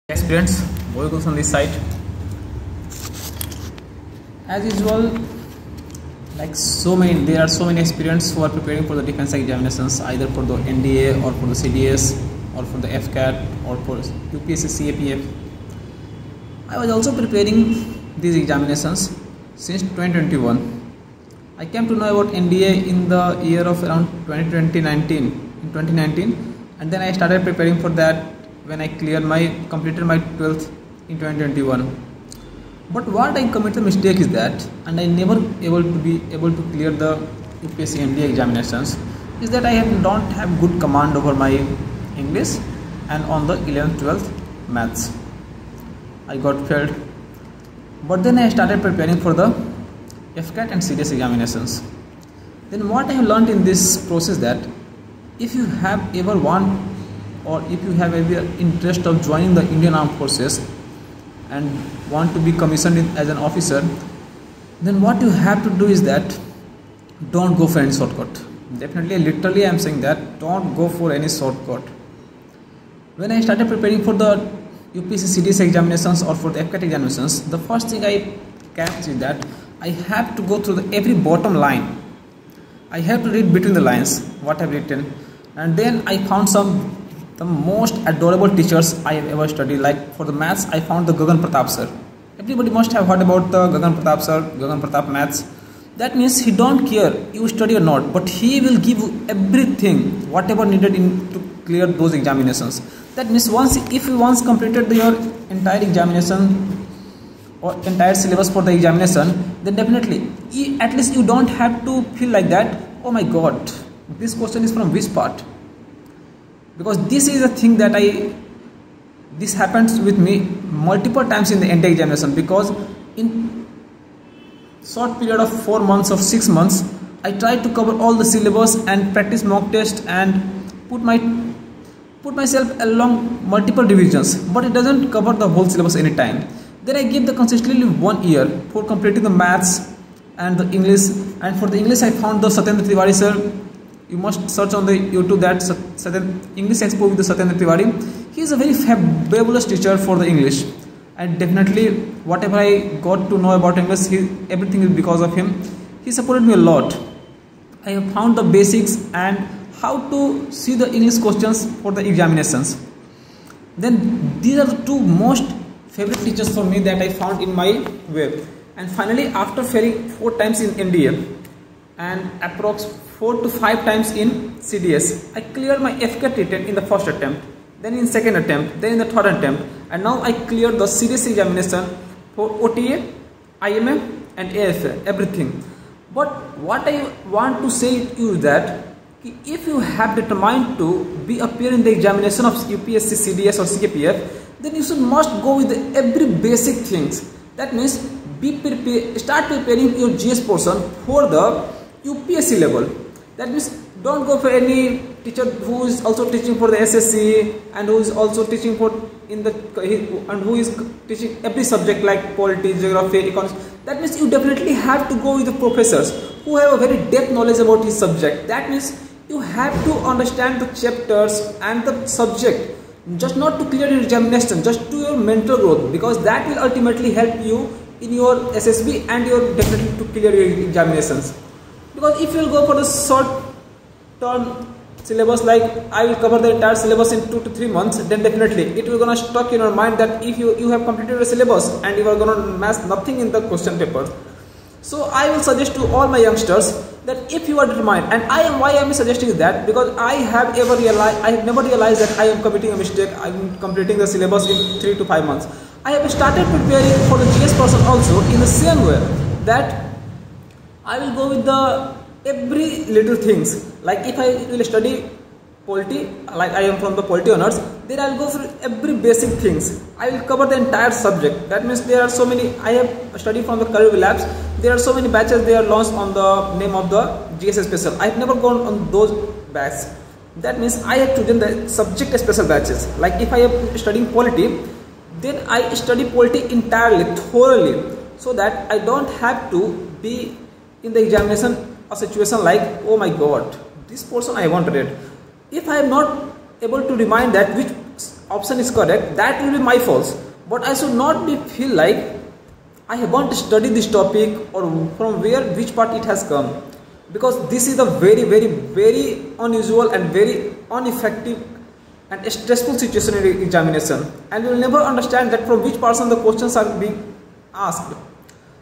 Experience vehicles on this site. As usual, there are so many aspirants who are preparing for the defense examinations, either for the NDA or for the CDS or for the FCAT or for UPSC CAPF. I was also preparing these examinations since 2021. I came to know about NDA in the year of around 2019, and then I started preparing for that when I completed my 12th in 2021. But what I committed mistake is that, and I never be able to clear the UPSC NDA examinations, is that I don't have good command over my English, and on the 11th 12th maths I got failed. But then I started preparing for the FCAT and CDS examinations. Then what I have learned in this process, that if you have ever want, or if you have ever interest of joining the Indian Armed Forces and want to be commissioned as an officer, then what you have to do is that don't go for any shortcut. Literally I am saying that don't go for any shortcut. When I started preparing for the UPSC CDS examinations or for the FCAT examinations, the first thing I catch is that I have to go through every bottom line. I have to read between the lines what I have written, and then I found the most adorable teachers I have ever studied. Like for the maths, I found the Gagan Pratap sir. Everybody must have heard about the Gagan Pratap sir, Gagan Pratap maths. That means he don't care you study or not, but he will give you everything, whatever needed to clear those examinations. That means if you once completed your entire examination or entire syllabus for the examination, then definitely, at least you don't have to feel like that, oh my god, this question is from which part? Because this is a thing that this happens with me multiple times in the NDA examination, because in short period of 4 months or 6 months, I tried to cover all the syllabus and practice mock test and put myself along multiple revisions, but it doesn't cover the whole syllabus any time. Then I give the consistently 1 year for completing the maths and the English, and for the English I found the Satyendra Tiwari sir. You must search on the YouTube that English Expo with the Satyendra Tiwari. He is a very fabulous teacher for the English, and definitely whatever I got to know about English, everything is because of him. He supported me a lot. I have found the basics and how to see the English questions for the examinations. Then these are the two most favorite teachers for me that I found in my web. And finally, after failing 4 times in NDA and approx 4 to 5 times in CDS, I cleared my FCAT written in the first attempt, then in second attempt, then in the third attempt, and now I cleared the CDS examination for OTA, IMM and AFA, everything. But what I want to say to you is that if you have determined to appear in the examination of UPSC, CDS or CAPF, then you must go with every basic things. That means start preparing your GS portion for the UPSC level. That means don't go for any teacher who is also teaching for the SSC and who is also teaching and who is teaching every subject like politics, geography, economics. That means you definitely have to go with the professors who have a very depth knowledge about his subject. That means you have to understand the chapters and the subject, just not to clear your examination, just to your mental growth, because that will ultimately help you in your SSB and your definitely to clear your examinations. Because if you will go for the short term syllabus, like I will cover the entire syllabus in 2 to 3 months, then definitely it will gonna stuck in your mind that if you have completed your syllabus and you are gonna match nothing in the question paper. So I will suggest to all my youngsters that if you are determined, and why I am suggesting that, because I have never realized that I am committing a mistake. I am completing the syllabus in 3 to 5 months. I have started preparing for the GS person also in the same way, that I will go with every little things. Like if I will study polity, like I am from the polity honors, then I will go for every basic things. I will cover the entire subject. That means there are so many, I have studied from the career labs, there are so many batches they are launched on the name of the GS Special. I have never gone on those batches. That means I have chosen the subject special batches. Like if I am studying polity, then I study polity entirely, thoroughly, so that I don't have to be in the examination a situation like, oh my god, this portion I want to read. If I am not able to remind that which option is correct, that will be my fault. But I should not be feel like I want to study this topic or from which part it has come, because this is a very unusual and very ineffective and stressful situation in examination, and you will never understand that from which person the questions are being asked.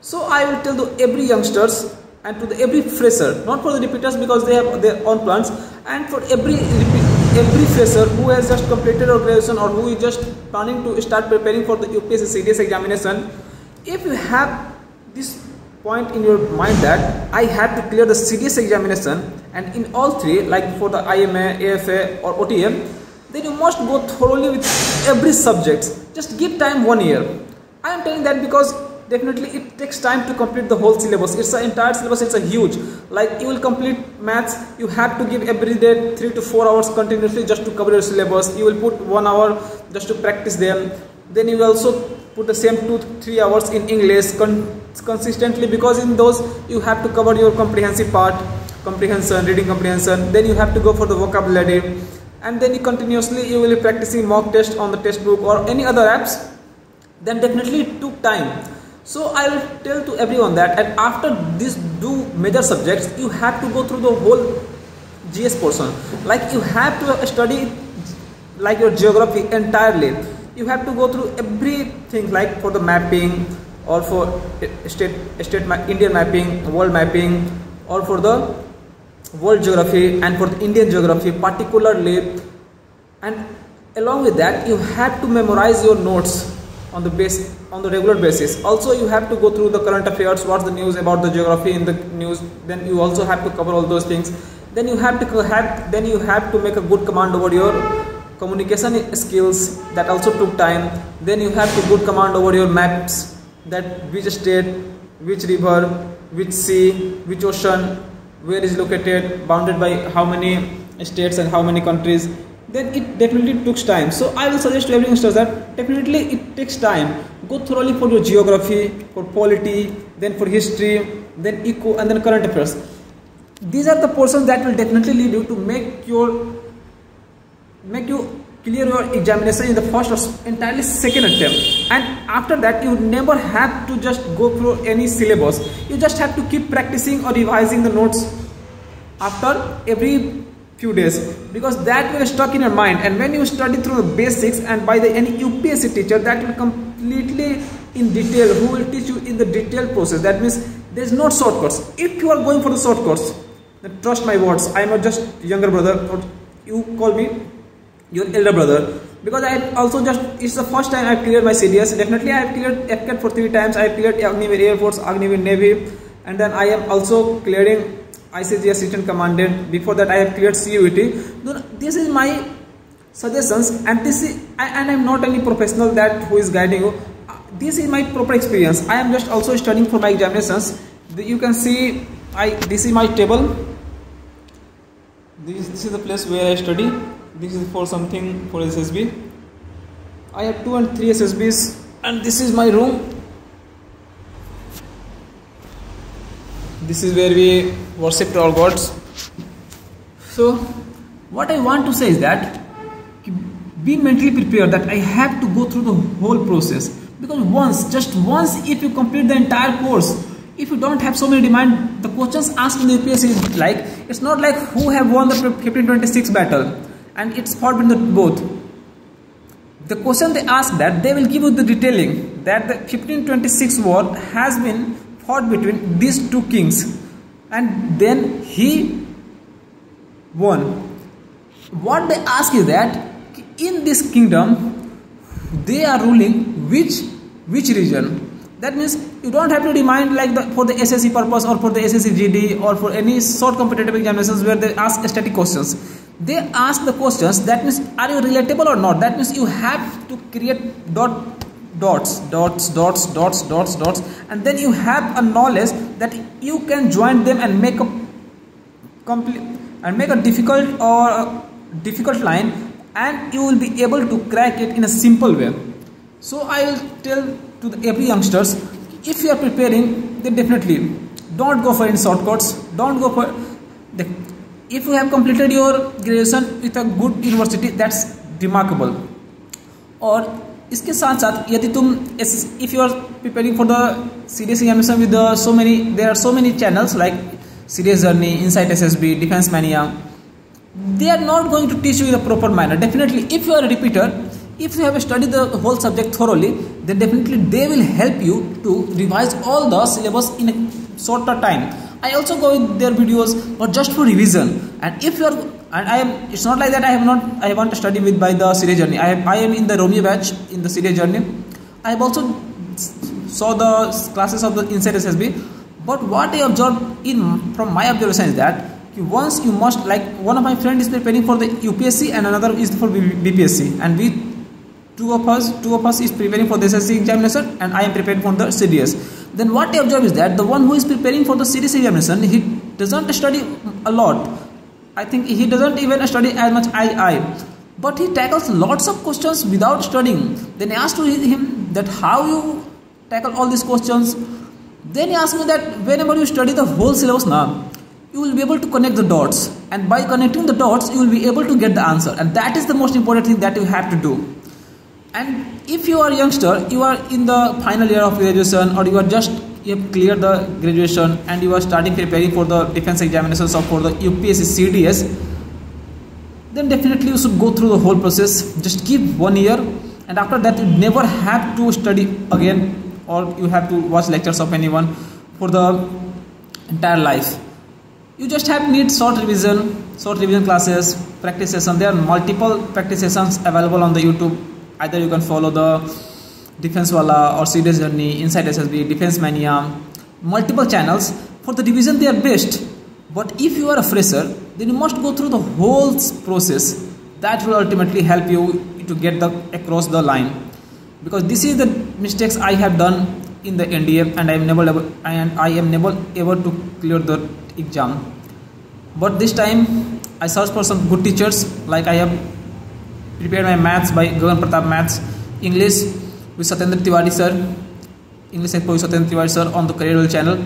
So I will tell to every youngsters and to every fresher, not for the repeaters because they have their own plans, and for every fresher who has just completed our graduation or who is just planning to start preparing for the UPSC CDS examination, if you have this point in your mind that I have to clear the CDS examination, and in all three, like for the IMA, AFA or OTM, then you must go thoroughly with every subject. Just give time 1 year. I am telling that because definitely it takes time to complete the whole syllabus. It's an entire syllabus, it's a huge. Like you will complete maths, you have to give every day 3 to 4 hours continuously just to cover your syllabus. You will put 1 hour just to practice them. Then you will also put the same 2 to 3 hours in English consistently, because in those you have to cover your comprehensive part, comprehension, reading comprehension. Then you have to go for the vocabulary, and then you continuously you will be practicing mock test on the textbook or any other apps. Then definitely it took time. So I will tell to everyone that, and after these two major subjects, you have to go through the whole GS portion. Like you have to study like your geography entirely. You have to go through everything, like for the mapping or for Indian mapping, world mapping, or for the world geography and for the Indian geography particularly. And along with that, you have to memorize your notes on the regular basis. Also you have to go through the current affairs, what's the news about the geography in the news. Then you also have to cover all those things. Then you have to make a good command over your communication skills, that also took time. Then you have to good command over your maps, that which state, which river, which sea, which ocean, where is located, bounded by how many states and how many countries. Then it definitely took time. So I will suggest to every youngster that definitely it takes time. Go thoroughly for your geography, for polity, then for history, then eco, and then current affairs. These are the portions that will definitely lead you to make you clear your examination in the first or entirely second attempt. And after that, you never have to just go through any syllabus. You just have to keep practicing or revising the notes after every few days, because that will stuck in your mind. And when you study through the basics, and by the any UPSC teacher, that will completely in detail, who will teach you in the detailed process. That means there is no shortcuts. If you are going for the shortcuts, then trust my words, I am not just younger brother, or you call me your elder brother, because I also just, it's the first time I have cleared my CDS. Definitely I have cleared FCAT for 3 times. I have cleared Agniveer Air Force, Agniveer Navy, and then I am also clearing ICG Assistant Commandant. Before that I have cleared CUET. This is my suggestions, and this is, and I am not any professional that who is guiding you. This is my proper experience. I am just also studying for my examinations. You can see this is my table. This is the place where I study. This is for something for SSB. I have 2 and 3 SSBs, and this is my room. This is where we worship our gods. So what I want to say is that be mentally prepared that I have to go through the whole process, because just once if you complete the entire course, if you don't have so many demand, the questions asked in the UPSC is like, it's not like who have won the 1526 battle and it's fought between the both. The question they ask, that they will give you the detailing that the 1526 war has been fought between these 2 kings, and then he won. What they ask is that in this kingdom they are ruling which region. That means you don't have to remind like for the SSC purpose or for the SSC GD or for any short competitive examinations where they ask static questions. They ask the questions, that means are you relatable or not. That means you have to create dots, and then you have a knowledge that you can join them and make a difficult line, and you will be able to crack it in a simple way. So I will tell to every youngsters, if you are preparing, then definitely don't go for any shortcuts. Don't go for if you have completed your graduation with a good university, that's remarkable. और इसके साथ साथ यदि तुम if you are preparing for the serious examination with so many, there are so many channels like Serious Journey, Insight SSB, Defence Mania, they are not going to teach you in a proper manner. Definitely if you are a repeater, if you have studied the whole subject thoroughly, then definitely they will help you to revise all the syllabus in a shorter time. I also go with their videos but just for revision. And if you are, and I am, it's not like that I want to study with by the serious journey. I am in the Romeo batch in the serious journey. I have also saw the classes of the inside SSB, but what I observed from my observation is that once you must, like one of my friends is preparing for the UPSC and another is for BPSC, and we two of us is preparing for the SSC examination and I am preparing for the CDS. Then what I observe is that the one who is preparing for the CDS examination, he doesn't study a lot. I think he doesn't even study as much as I, but he tackles lots of questions without studying. Then I asked him that how you tackle all these questions. Then he asked me that whenever you study the whole syllabus now, you will be able to connect the dots, and by connecting the dots you will be able to get the answer, and that is the most important thing that you have to do. And if you are a youngster, you are in the final year of graduation, or you have cleared the graduation and you are starting preparing for the defense examinations or for the UPSC CDS, then definitely you should go through the whole process. Just give 1 year, and after that you never have to study again, or you have to watch lectures of anyone for the entire life. You just have need short revision classes, practice sessions. There are multiple practice sessions available on the YouTube. Either you can follow the Defense Wala or Serious Journey, Inside SSB, Defense Mania, multiple channels. For the revision they are best, but if you are a fresher, then you must go through the whole process. That will ultimately help you to get across the line, because this is the mistakes I have done in the NDA, and I am never able to clear the exam. But this time I searched for some good teachers. Like I have prepared my maths by Gagan Pratap Maths, English with Satyendra Tiwari sir, English with Satyendra Tiwari sir on the Career channel,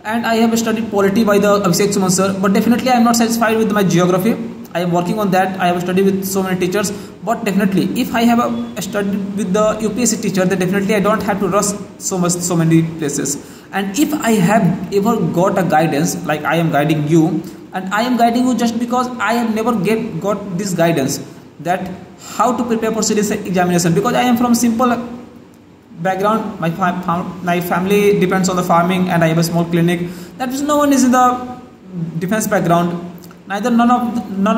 and I have studied polity by the Abhishek Suman sir. But definitely I am not satisfied with my geography. I am working on that. I have studied with so many teachers, but definitely if I have studied with the UPSC teacher, then definitely I don't have to rush so many places. And if I have ever got a guidance, like I am guiding you, and I am guiding you just because I have never got this guidance, that how to prepare for serious examination, because I am from simple background. My family depends on the farming, and I have a small clinic. That means no one is in the defense background. None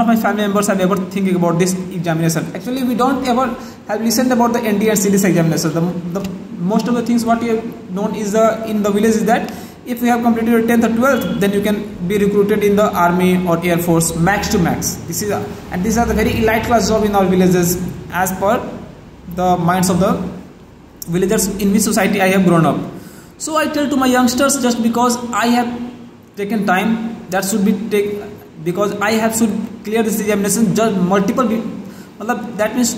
of my family members have ever thinking about this examination. Actually, we don't ever have listened about the ND and CDS examination. The most of the things what we have known is in the village is that if you have completed your 10th or 12th, then you can be recruited in the army or air force max to max. These are the very elite class job in our villages as per the minds of the villagers in which society I have grown up. So I tell to my youngsters, just because I have taken time, that should be because I have should clear this examination just multiple, that means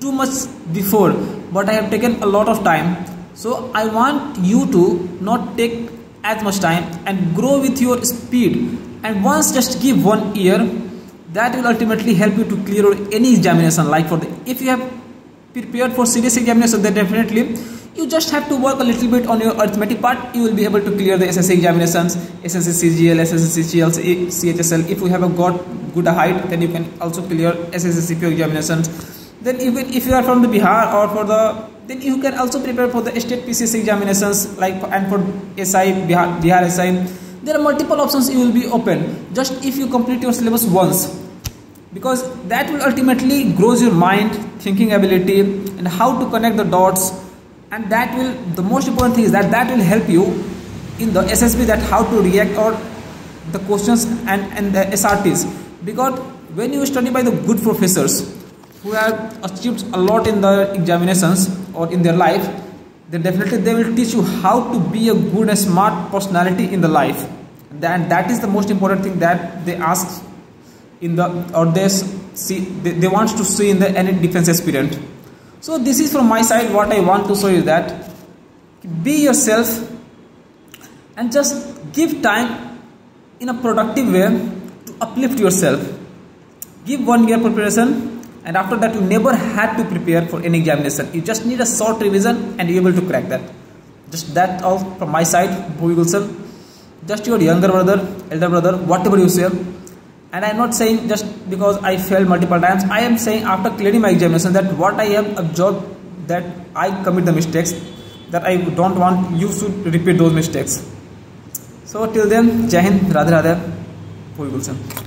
too much before, but I have taken a lot of time. So I want you to not take as much time and grow with your speed, and once just give 1 year, that will ultimately help you to clear any examination. Like if you have prepared for serious examination, then definitely you just have to work a little bit on your arithmetic part. You will be able to clear the SSC examinations, SSC CGL, SSC CGL, CHSL. If you have got good height, then you can also clear SSC CPO examinations. Then even if you are from the Bihar or then you can also prepare for the state PCS examinations, and for SI, Bihar SI. There are multiple options you will be open, just if you complete your syllabus once, because that will ultimately grows your mind, thinking ability, and how to connect the dots. And the most important thing is that will help you in the SSB, that how to react or the questions and the SRTs. Because when you study by the good professors who have achieved a lot in the examinations or in their life, then definitely they will teach you how to be a good and smart personality in the life. And that is the most important thing that they ask they want to see in any defense aspirant. So this is from my side. What I want to show you that be yourself and just give time in a productive way to uplift yourself. Give 1 year preparation and after that you never had to prepare for any examination. You just need a short revision and you're able to crack that. Just that all from my side, Bhuvi Gulshan. Just your younger brother, elder brother, whatever you say. And I am not saying just because I failed multiple times. I am saying after clearing my examination that what I have observed, that I commit the mistakes, that I don't want you should repeat those mistakes. So till then, Jai Hind, Radhe Radhe, Bhuvi Gulshan.